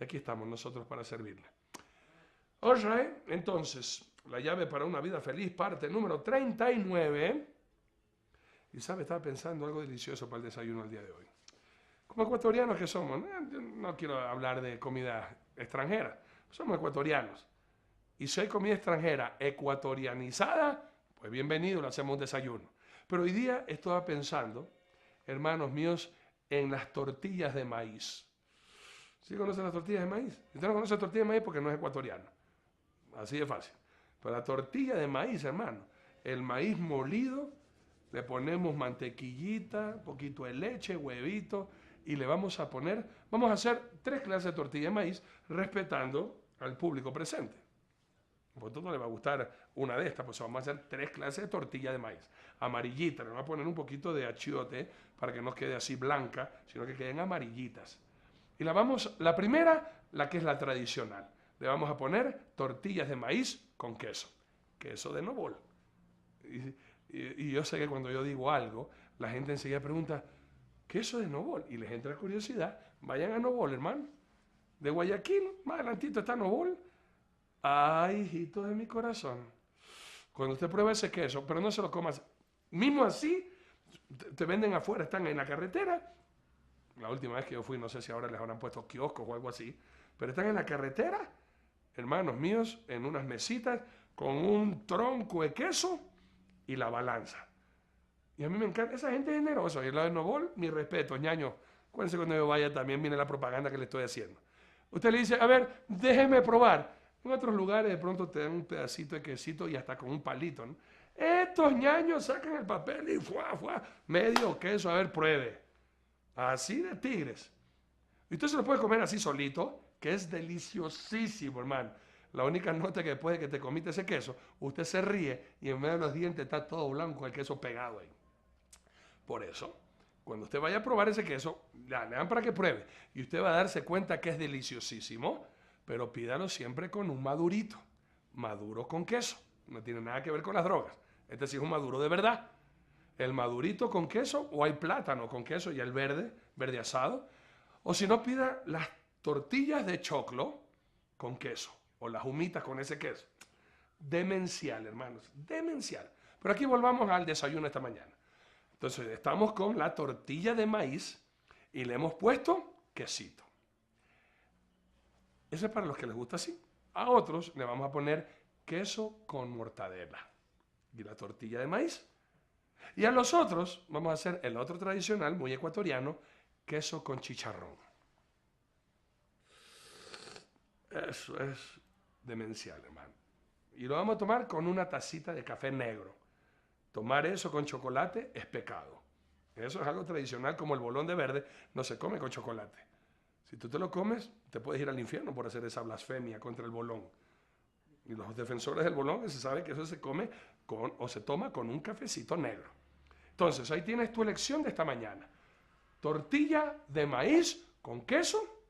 Y aquí estamos nosotros para servirle. Alright, entonces, la llave para una vida feliz, parte número 39. Y sabe, estaba pensando algo delicioso para el desayuno el día de hoy. Como ecuatorianos que somos, no quiero hablar de comida extranjera, somos ecuatorianos. Y si hay comida extranjera ecuatorianizada, pues bienvenido, le hacemos un desayuno. Pero hoy día estaba pensando, hermanos míos, en las tortillas de maíz. ¿Sí conocen las tortillas de maíz? Usted no conoce las tortillas de maíz porque no es ecuatoriano. Así de fácil. Pero la tortilla de maíz, hermano, el maíz molido, le ponemos mantequillita, poquito de leche, huevito, y le vamos a poner, vamos a hacer 3 clases de tortilla de maíz, respetando al público presente. A vosotros no le va a gustar una de estas, pues vamos a hacer 3 clases de tortilla de maíz. Amarillita, le vamos a poner un poquito de achiote para que no quede así blanca, sino que queden amarillitas. Y la primera, la que es la tradicional. Le vamos a poner tortillas de maíz con queso. Queso de Novol. Y yo sé que cuando yo digo algo, la gente enseguida pregunta, queso de Novol. Y les entra curiosidad. Vayan a Novol, hermano. De Guayaquil, más adelantito está Novol. Ay, hijito de mi corazón. Cuando usted prueba ese queso, pero no se lo comas. Mismo así, te venden afuera, están en la carretera. La última vez que yo fui, no sé si ahora les habrán puesto kioscos o algo así, pero están en la carretera, hermanos míos, en unas mesitas, con un tronco de queso y la balanza. Y a mí me encanta, esa gente es generosa. Y la de Novol, mi respeto, ñaño. Acuérdense cuando yo vaya también viene la propaganda que le estoy haciendo. Usted le dice, a ver, déjeme probar. En otros lugares de pronto te dan un pedacito de quesito y hasta con un palito, ¿no? Estos ñaños sacan el papel y medio queso, a ver, pruebe. Así de tigres. Y usted se lo puede comer así solito, que es deliciosísimo, hermano. La única nota que después de que te comiste ese queso, usted se ríe y en medio de los dientes está todo blanco el queso pegado ahí. Por eso, cuando usted vaya a probar ese queso, le dan para que pruebe. Y usted va a darse cuenta que es deliciosísimo, pero pídalo siempre con un madurito. Maduro con queso. No tiene nada que ver con las drogas. Este sí es un maduro de verdad. El madurito con queso, o hay plátano con queso y el verde, verde asado. O si no, pida las tortillas de choclo con queso, o las humitas con ese queso. Demencial, hermanos, demencial. Pero aquí volvamos al desayuno esta mañana. Entonces, estamos con la tortilla de maíz y le hemos puesto quesito. Eso es para los que les gusta así. A otros le vamos a poner queso con mortadela y la tortilla de maíz. Y a los otros vamos a hacer el otro tradicional, muy ecuatoriano, queso con chicharrón. Eso es demencial, hermano. Y lo vamos a tomar con una tacita de café negro. Tomar eso con chocolate es pecado. Eso es algo tradicional, como el bolón de verde, no se come con chocolate. Si tú te lo comes, te puedes ir al infierno por hacer esa blasfemia contra el bolón. Y los defensores del bolón se sabe que eso se come o se toma con un cafecito negro. Entonces, ahí tienes tu elección de esta mañana. Tortilla de maíz con queso,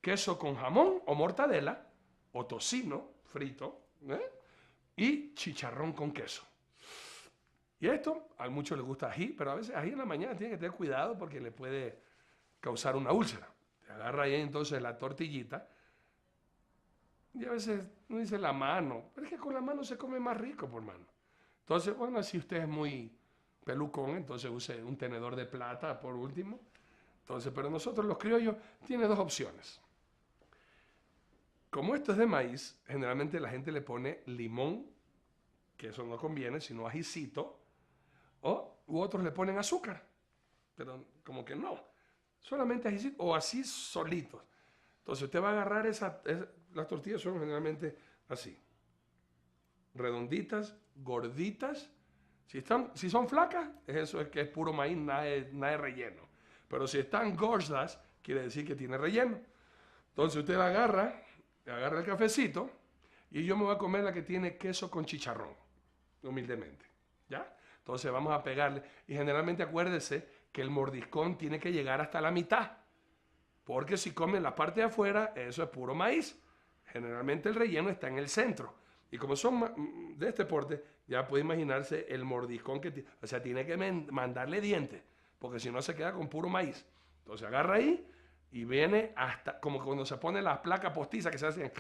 queso con jamón o mortadela, o tocino frito, y chicharrón con queso. Y esto, a muchos les gusta ají, pero a veces ají en la mañana tiene que tener cuidado porque le puede causar una úlcera. Te agarra ahí entonces la tortillita y a veces uno dice la mano, pero es que con la mano se come más rico, por mano. Entonces, bueno, si usted es muy pelucón, entonces use un tenedor de plata por último. Entonces, pero nosotros los criollos tiene 2 opciones. Como esto es de maíz, generalmente la gente le pone limón, que eso no conviene, sino ajicito, u otros le ponen azúcar, pero como que no, solamente ajicito o así solitos. Entonces usted va a agarrar las tortillas son generalmente así, redonditas, gorditas. Si son flacas, eso es que es puro maíz, nada de relleno. Pero si están gordas, quiere decir que tiene relleno. Entonces usted agarra el cafecito y yo me voy a comer la que tiene queso con chicharrón, humildemente. ¿Ya? Entonces vamos a pegarle. Y generalmente acuérdese que el mordiscón tiene que llegar hasta la mitad. Porque si comen la parte de afuera, eso es puro maíz. Generalmente el relleno está en el centro. Y como son de este porte, ya puede imaginarse el mordiscón que tiene. O sea, tiene que mandarle dientes, porque si no se queda con puro maíz. Entonces agarra ahí, y viene hasta, como cuando se pone las placas postizas que se hacen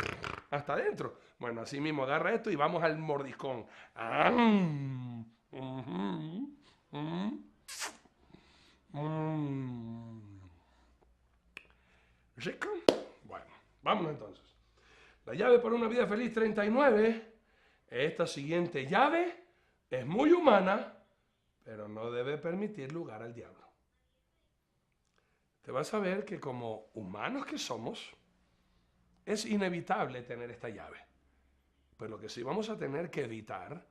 hasta adentro. Bueno, así mismo agarra esto y vamos al mordiscón. ¿Rico? Bueno, vámonos entonces. La llave para una vida feliz 39. Esta siguiente llave es muy humana, pero no debe permitir lugar al diablo. Te vas a ver que como humanos que somos, es inevitable tener esta llave. Pero lo que sí vamos a tener que evitar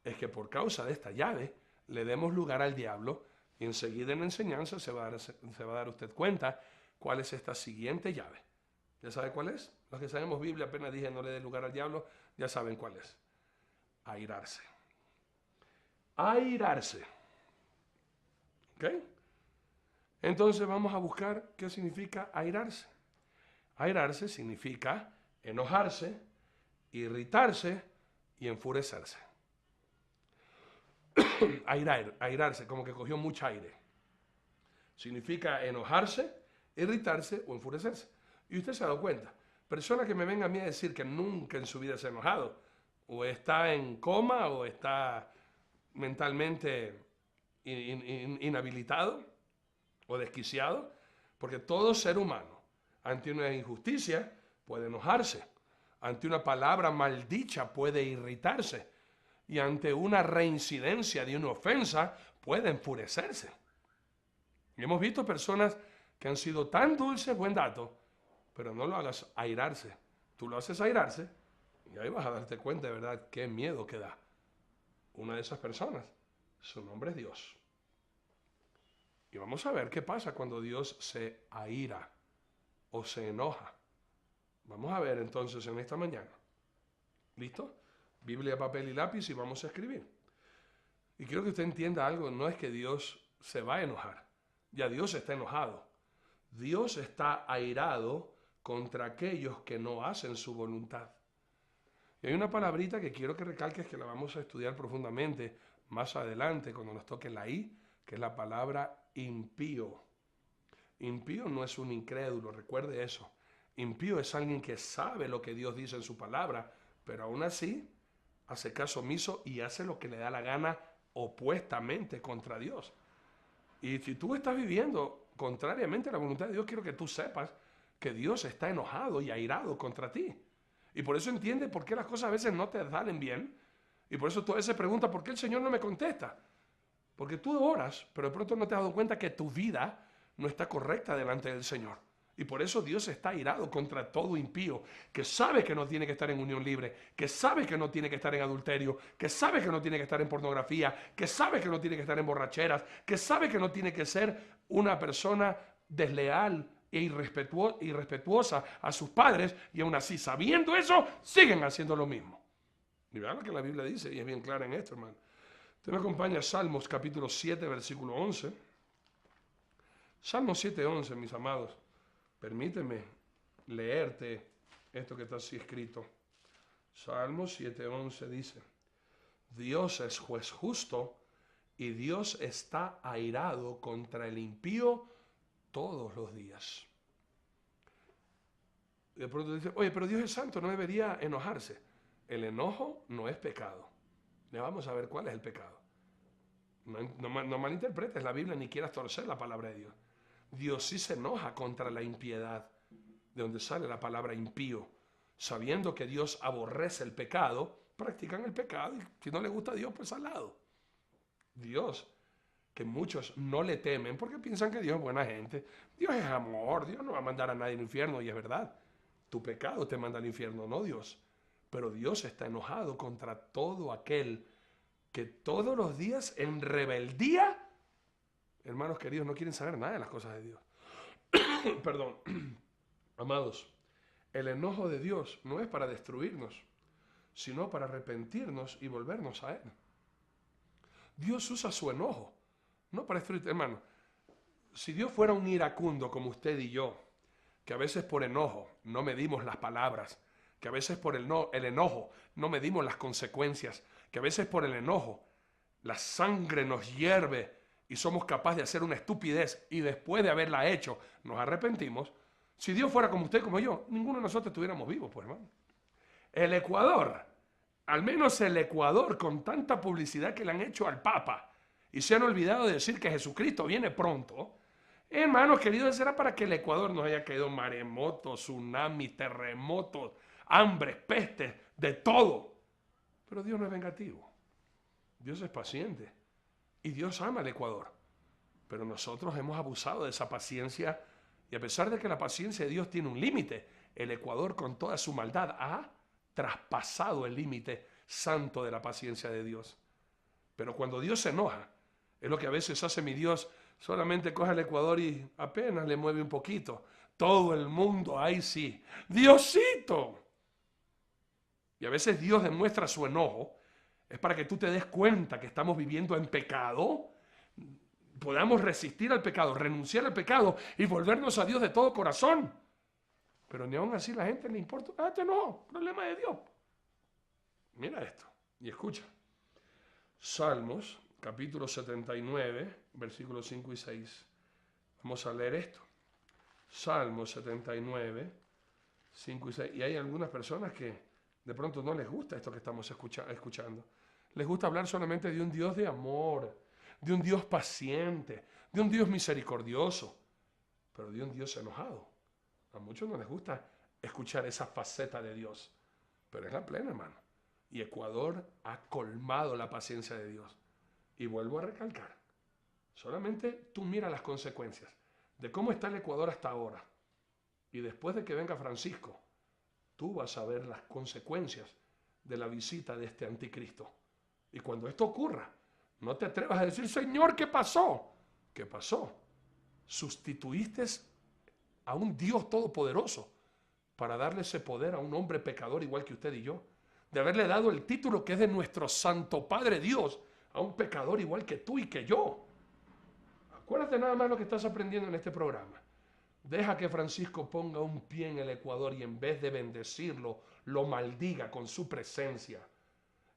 es que por causa de esta llave le demos lugar al diablo, y enseguida en la enseñanza se va a dar usted cuenta cuál es esta siguiente llave. ¿Ya sabe cuál es? Los que sabemos Biblia, apenas dije no le dé lugar al diablo, ya saben cuál es. Airarse. Airarse. ¿Ok? Entonces vamos a buscar qué significa airarse. Airarse significa enojarse, irritarse y enfurecerse. Airarse, como que cogió mucho aire. Significa enojarse, irritarse o enfurecerse. Y usted se ha dado cuenta. Persona que me venga a mí a decir que nunca en su vida se ha enojado, o está en coma, o está mentalmente inhabilitado o desquiciado, porque todo ser humano, ante una injusticia, puede enojarse, ante una palabra maldicha puede irritarse, y ante una reincidencia de una ofensa puede enfurecerse. Y hemos visto personas que han sido tan dulces, buen dato, pero no lo hagas airarse. Tú lo haces airarse y ahí vas a darte cuenta de verdad qué miedo que da. Una de esas personas, su nombre es Dios. Y vamos a ver qué pasa cuando Dios se aira o se enoja. Vamos a ver entonces en esta mañana. ¿Listo? Biblia, papel y lápiz y vamos a escribir. Y quiero que usted entienda algo, no es que Dios se va a enojar. Ya Dios está enojado. Dios está airado contra aquellos que no hacen su voluntad. Y hay una palabrita que quiero que recalques, que la vamos a estudiar profundamente más adelante cuando nos toque la I, que es la palabra impío. Impío no es un incrédulo, recuerde eso. Impío es alguien que sabe lo que Dios dice en su palabra, pero aún así hace caso omiso y hace lo que le da la gana opuestamente contra Dios. Y si tú estás viviendo contrariamente a la voluntad de Dios, quiero que tú sepas que Dios está enojado y airado contra ti. Y por eso entiende por qué las cosas a veces no te salen bien. Y por eso tú a veces preguntas, ¿por qué el Señor no me contesta? Porque tú oras, pero de pronto no te has dado cuenta que tu vida no está correcta delante del Señor. Y por eso Dios está airado contra todo impío, que sabe que no tiene que estar en unión libre, que sabe que no tiene que estar en adulterio, que sabe que no tiene que estar en pornografía, que sabe que no tiene que estar en borracheras, que sabe que no tiene que ser una persona desleal e irrespetuosa a sus padres, y aún así, sabiendo eso, siguen haciendo lo mismo. Y vean lo que la Biblia dice, y es bien clara en esto, hermano. Usted me acompaña a Salmos capítulo 7, versículo 11. Salmos 7, 11, mis amados. Permíteme leerte esto que está así escrito. Salmos 7, 11 dice: Dios es juez justo y Dios está airado contra el impío todos los días. Y de pronto dice, oye, pero Dios es santo, no debería enojarse. El enojo no es pecado. Ya vamos a ver cuál es el pecado. No malinterpretes la Biblia ni quieras torcer la palabra de Dios. Dios sí se enoja contra la impiedad, de donde sale la palabra impío. Sabiendo que Dios aborrece el pecado, practican el pecado, y si no le gusta a Dios, pues al lado. Dios, que muchos no le temen porque piensan que Dios es buena gente. Dios es amor, Dios no va a mandar a nadie al infierno, y es verdad. Tu pecado te manda al infierno, no Dios. Pero Dios está enojado contra todo aquel que todos los días en rebeldía, hermanos queridos, no quieren saber nada de las cosas de Dios. Perdón. Amados, el enojo de Dios no es para destruirnos, sino para arrepentirnos y volvernos a Él. Dios usa su enojo, no para destruirte, hermano. Si Dios fuera un iracundo como usted y yo, que a veces por enojo no medimos las palabras, que a veces por el enojo no medimos las consecuencias, que a veces por el enojo la sangre nos hierve y somos capaces de hacer una estupidez y después de haberla hecho nos arrepentimos, si Dios fuera como usted y como yo, ninguno de nosotros estuviéramos vivos, pues hermano. El Ecuador, al menos el Ecuador, con tanta publicidad que le han hecho al Papa y se han olvidado de decir que Jesucristo viene pronto, hermanos queridos, será para que el Ecuador nos haya caído maremotos, tsunamis, terremotos, hambres, pestes, de todo. Pero Dios no es vengativo. Dios es paciente. Y Dios ama al Ecuador. Pero nosotros hemos abusado de esa paciencia. Y a pesar de que la paciencia de Dios tiene un límite, el Ecuador con toda su maldad ha traspasado el límite santo de la paciencia de Dios. Pero cuando Dios se enoja, es lo que a veces hace mi Dios, solamente coge al Ecuador y apenas le mueve un poquito. Todo el mundo, ahí sí, Diosito. Y a veces Dios demuestra su enojo, es para que tú te des cuenta que estamos viviendo en pecado, podamos resistir al pecado, renunciar al pecado y volvernos a Dios de todo corazón. Pero ni aún así la gente le importa. Ah, no, problema de Dios. Mira esto y escucha. Salmos, capítulo 79, versículos 5 y 6. Vamos a leer esto. Salmos 79, 5 y 6. Y hay algunas personas que de pronto no les gusta esto que estamos escuchando. Les gusta hablar solamente de un Dios de amor, de un Dios paciente, de un Dios misericordioso, pero de un Dios enojado. A muchos no les gusta escuchar esa faceta de Dios, pero es la plena, hermano. Y Ecuador ha colmado la paciencia de Dios. Y vuelvo a recalcar, solamente tú mira las consecuencias de cómo está el Ecuador hasta ahora. Y después de que venga Francisco, tú vas a ver las consecuencias de la visita de este anticristo. Y cuando esto ocurra, no te atrevas a decir, Señor, ¿qué pasó? ¿Qué pasó? Sustituiste a un Dios todopoderoso para darle ese poder a un hombre pecador igual que usted y yo. De haberle dado el título que es de nuestro Santo Padre Dios a un pecador igual que tú y que yo. Acuérdate nada más lo que estás aprendiendo en este programa. Deja que Francisco ponga un pie en el Ecuador y en vez de bendecirlo, lo maldiga con su presencia.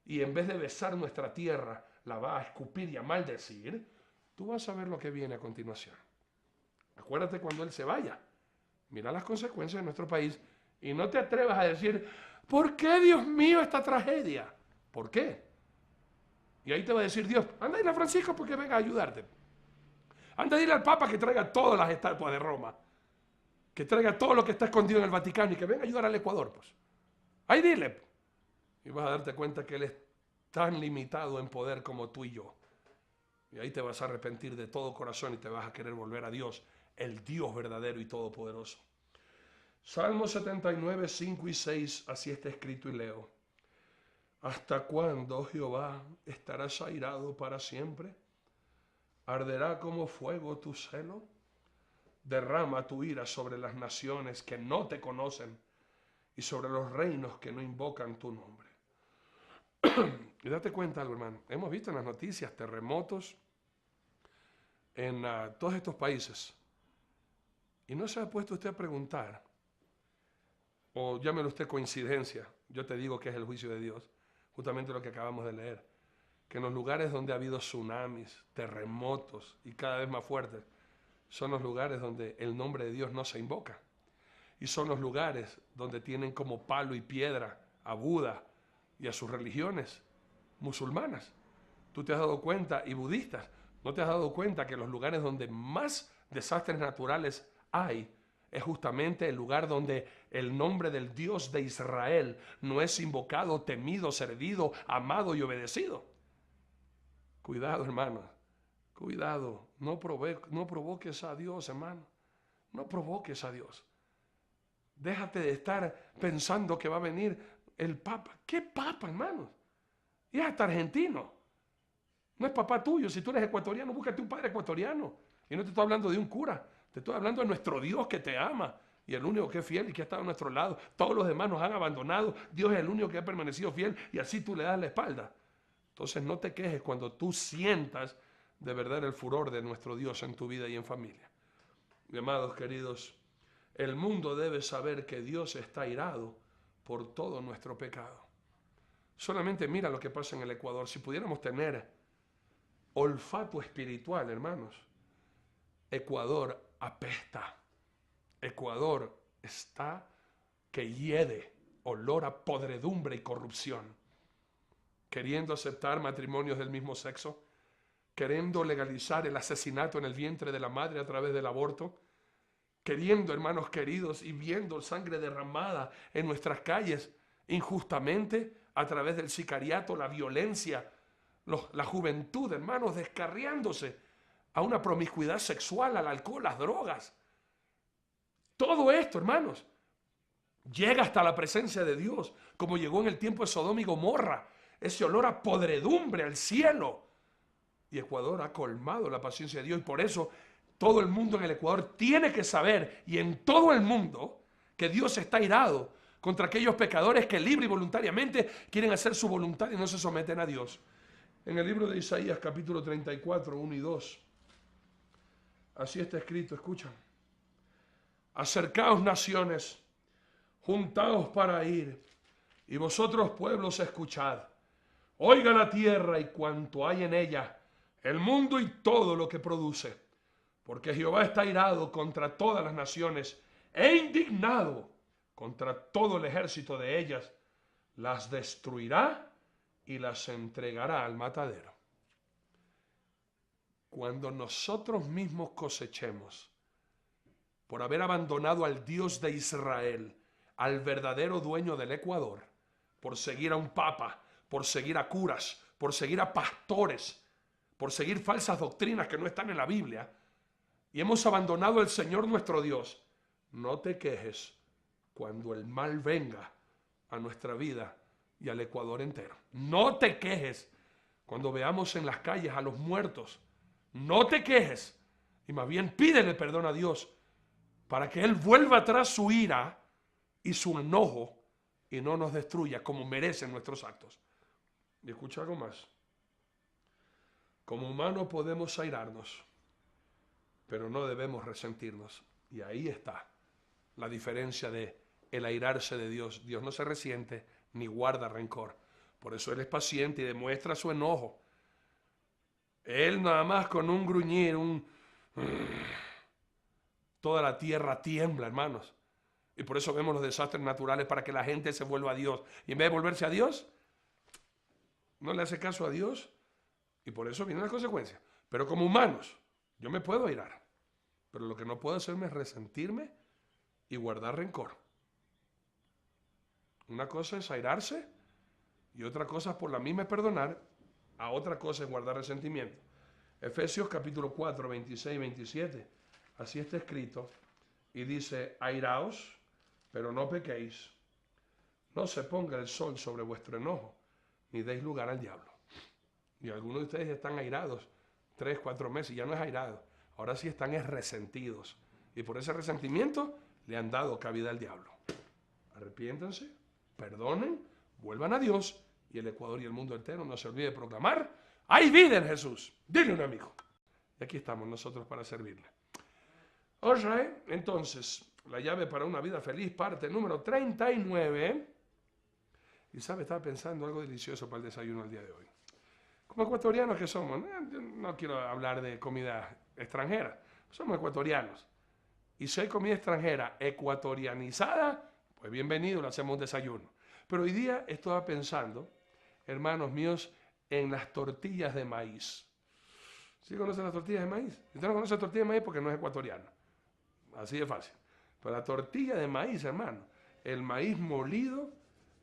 Y en vez de besar nuestra tierra, la va a escupir y a maldecir. Tú vas a ver lo que viene a continuación. Acuérdate cuando él se vaya. Mira las consecuencias de nuestro país y no te atrevas a decir, ¿por qué, Dios mío, esta tragedia? ¿Por qué? Y ahí te va a decir Dios, anda a ir a Francisco porque venga a ayudarte. Anda a ir al Papa que traiga todas las estatuas de Roma. Que traiga todo lo que está escondido en el Vaticano y que venga a ayudar al Ecuador, pues. Ahí dile. Y vas a darte cuenta que Él es tan limitado en poder como tú y yo. Y ahí te vas a arrepentir de todo corazón y te vas a querer volver a Dios, el Dios verdadero y todopoderoso. Salmo 79, 5 y 6, así está escrito y leo. ¿Hasta cuándo, Jehová, estarás airado para siempre? ¿Arderá como fuego tu celo? Derrama tu ira sobre las naciones que no te conocen y sobre los reinos que no invocan tu nombre. Y date cuenta algo, hermano. Hemos visto en las noticias terremotos en todos estos países. Y no se ha puesto usted a preguntar, o llámelo usted coincidencia, yo te digo que es el juicio de Dios, justamente lo que acabamos de leer, que en los lugares donde ha habido tsunamis, terremotos y cada vez más fuertes, son los lugares donde el nombre de Dios no se invoca. Y son los lugares donde tienen como palo y piedra a Buda y a sus religiones musulmanas. Tú te has dado cuenta, y budistas, ¿no te has dado cuenta que los lugares donde más desastres naturales hay es justamente el lugar donde el nombre del Dios de Israel no es invocado, temido, servido, amado y obedecido? Cuidado, hermano. Cuidado, no provoques a Dios, hermano. No provoques a Dios. Déjate de estar pensando que va a venir el Papa. ¿Qué Papa, hermano? Y es hasta argentino. No es papá tuyo. Si tú eres ecuatoriano, búscate un padre ecuatoriano. Y no te estoy hablando de un cura. Te estoy hablando de nuestro Dios que te ama. Y el único que es fiel y que ha estado a nuestro lado. Todos los demás nos han abandonado. Dios es el único que ha permanecido fiel. Y así tú le das la espalda. Entonces no te quejes cuando tú sientas de verdad el furor de nuestro Dios en tu vida y en familia. Mi amados queridos, el mundo debe saber que Dios está airado por todo nuestro pecado. Solamente mira lo que pasa en el Ecuador. Si pudiéramos tener olfato espiritual, hermanos. Ecuador apesta. Ecuador está que hiede, olor a podredumbre y corrupción, queriendo aceptar matrimonios del mismo sexo, queriendo legalizar el asesinato en el vientre de la madre a través del aborto, queriendo, hermanos queridos, y viendo sangre derramada en nuestras calles injustamente a través del sicariato, la violencia, la juventud, hermanos, descarriándose a una promiscuidad sexual, al alcohol, las drogas. Todo esto, hermanos, llega hasta la presencia de Dios, como llegó en el tiempo de Sodoma y Gomorra, ese olor a podredumbre al cielo. Y Ecuador ha colmado la paciencia de Dios, y por eso todo el mundo en el Ecuador tiene que saber, y en todo el mundo, que Dios está irado contra aquellos pecadores que libre y voluntariamente quieren hacer su voluntad y no se someten a Dios. En el libro de Isaías, capítulo 34, 1 y 2, así está escrito, escuchan. Acercaos, naciones, juntaos para ir, y vosotros, pueblos, escuchad. Oiga la tierra y cuanto hay en ella, el mundo y todo lo que produce. Porque Jehová está irado contra todas las naciones e indignado contra todo el ejército de ellas. Las destruirá y las entregará al matadero. Cuando nosotros mismos cosechemos, por haber abandonado al Dios de Israel, al verdadero dueño del Ecuador, por seguir a un papa, por seguir a curas, por seguir a pastores, por seguir falsas doctrinas que no están en la Biblia, y hemos abandonado al Señor nuestro Dios, no te quejes cuando el mal venga a nuestra vida y al Ecuador entero. No te quejes cuando veamos en las calles a los muertos. No te quejes y más bien pídele perdón a Dios para que Él vuelva atrás su ira y su enojo y no nos destruya como merecen nuestros actos. Y escucha algo más. Como humanos podemos airarnos, pero no debemos resentirnos. Y ahí está la diferencia de el airarse de Dios. Dios no se resiente ni guarda rencor. Por eso Él es paciente y demuestra su enojo. Él nada más con un gruñir, toda la tierra tiembla, hermanos. Y por eso vemos los desastres naturales, para que la gente se vuelva a Dios. Y en vez de volverse a Dios, no le hace caso a Dios. Y por eso vienen las consecuencias. Pero como humanos, yo me puedo airar. Pero lo que no puedo hacerme es resentirme y guardar rencor. Una cosa es airarse y otra cosa es por la misma perdonar. A otra cosa es guardar resentimiento. Efesios capítulo 4, 26 y 27. Así está escrito. Y dice, airaos, pero no pequéis. No se ponga el sol sobre vuestro enojo, ni deis lugar al diablo. Y algunos de ustedes están airados 3, 4 meses y ya no es airado. Ahora sí están resentidos. Y por ese resentimiento le han dado cabida al diablo. Arrepiéntanse, perdonen, vuelvan a Dios. Y el Ecuador y el mundo entero no se olvide de proclamar, ¡hay vida en Jesús! Dile un amigo. Y aquí estamos nosotros para servirle. Alright, entonces, la llave para una vida feliz, parte número 39. Y sabe, estaba pensando algo delicioso para el desayuno el día de hoy. Como ecuatorianos que somos, no quiero hablar de comida extranjera, somos ecuatorianos. Y si hay comida extranjera ecuatorianizada, pues bienvenido, le hacemos un desayuno. Pero hoy día estaba pensando, hermanos míos, en las tortillas de maíz. ¿Sí conocen las tortillas de maíz? Usted no conoce las tortillas de maíz porque no es ecuatoriano. Así de fácil. Pero la tortilla de maíz, hermano, el maíz molido,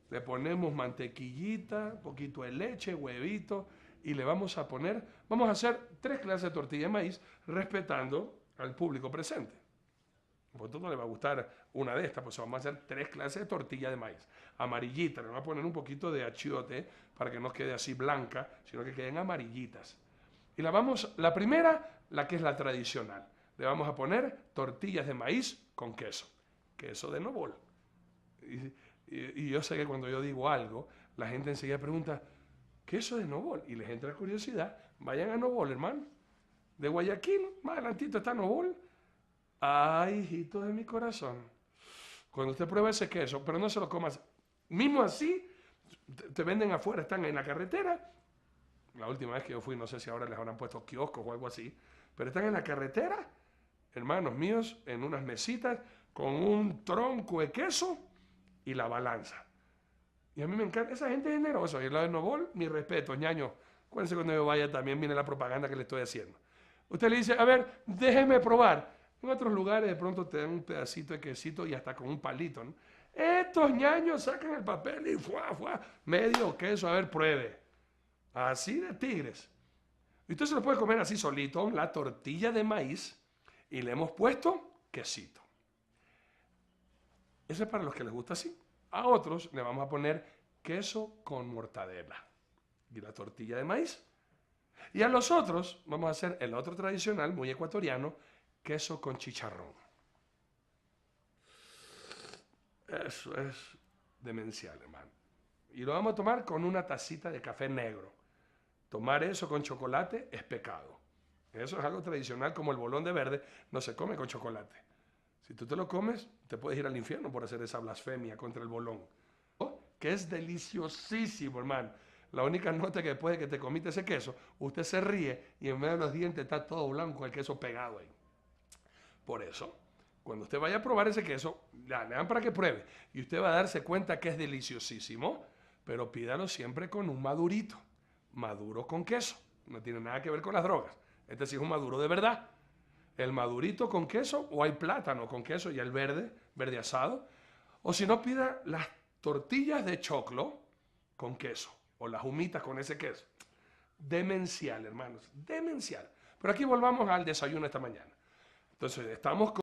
le ponemos mantequillita, un poquito de leche, huevito, y le vamos a poner, vamos a hacer 3 clases de tortilla de maíz, respetando al público presente. Por todo no le va a gustar una de estas, pues vamos a hacer 3 clases de tortilla de maíz. Amarillita, le vamos a poner un poquito de achiote para que no quede así blanca, sino que queden amarillitas. Y la primera, la que es la tradicional. Le vamos a poner tortillas de maíz con queso. Queso de Novol. Y yo sé que cuando yo digo algo, la gente enseguida pregunta, queso de Novol. Y les entra curiosidad. Vayan a Novol, hermano. De Guayaquil, más adelantito está Novol. Ay, hijito de mi corazón. Cuando usted prueba ese queso, pero no se lo comas. Mismo así, te venden afuera, están en la carretera. La última vez que yo fui, no sé si ahora les habrán puesto kioscos o algo así, pero están en la carretera, hermanos míos, en unas mesitas con un tronco de queso y la balanza. Y a mí me encanta, esa gente es generosa. Y el lado de Novol, mi respeto, ñaño. Acuérdense cuando yo vaya también viene la propaganda que le estoy haciendo. Usted le dice, a ver, déjeme probar. En otros lugares de pronto te dan un pedacito de quesito y hasta con un palito, ¿no? Estos ñaños sacan el papel y fuá, fuá, medio queso, a ver, pruebe. Así de tigres. Y usted se lo puede comer así solito, la tortilla de maíz, y le hemos puesto quesito. Eso es para los que les gusta así. A otros le vamos a poner queso con mortadela y la tortilla de maíz. Y a los otros vamos a hacer el otro tradicional, muy ecuatoriano, queso con chicharrón. Eso es demencial, hermano. Y lo vamos a tomar con una tacita de café negro. Tomar eso con chocolate es pecado. Eso es algo tradicional, como el bolón de verde, no se come con chocolate. Si tú te lo comes, te puedes ir al infierno por hacer esa blasfemia contra el bolón. Que es deliciosísimo, hermano. La única nota que después de que te comiste ese queso, usted se ríe y en medio de los dientes está todo blanco el queso pegado ahí. Por eso, cuando usted vaya a probar ese queso, le dan para que pruebe. Y usted va a darse cuenta que es deliciosísimo, pero pídalo siempre con un madurito. Maduro con queso. No tiene nada que ver con las drogas. Este sí es un maduro de verdad. El madurito con queso, o hay plátano con queso y el verde, verde asado. O si no, pida las tortillas de choclo con queso, o las humitas con ese queso. Demencial, hermanos, demencial. Pero aquí volvamos al desayuno esta mañana. Entonces, estamos con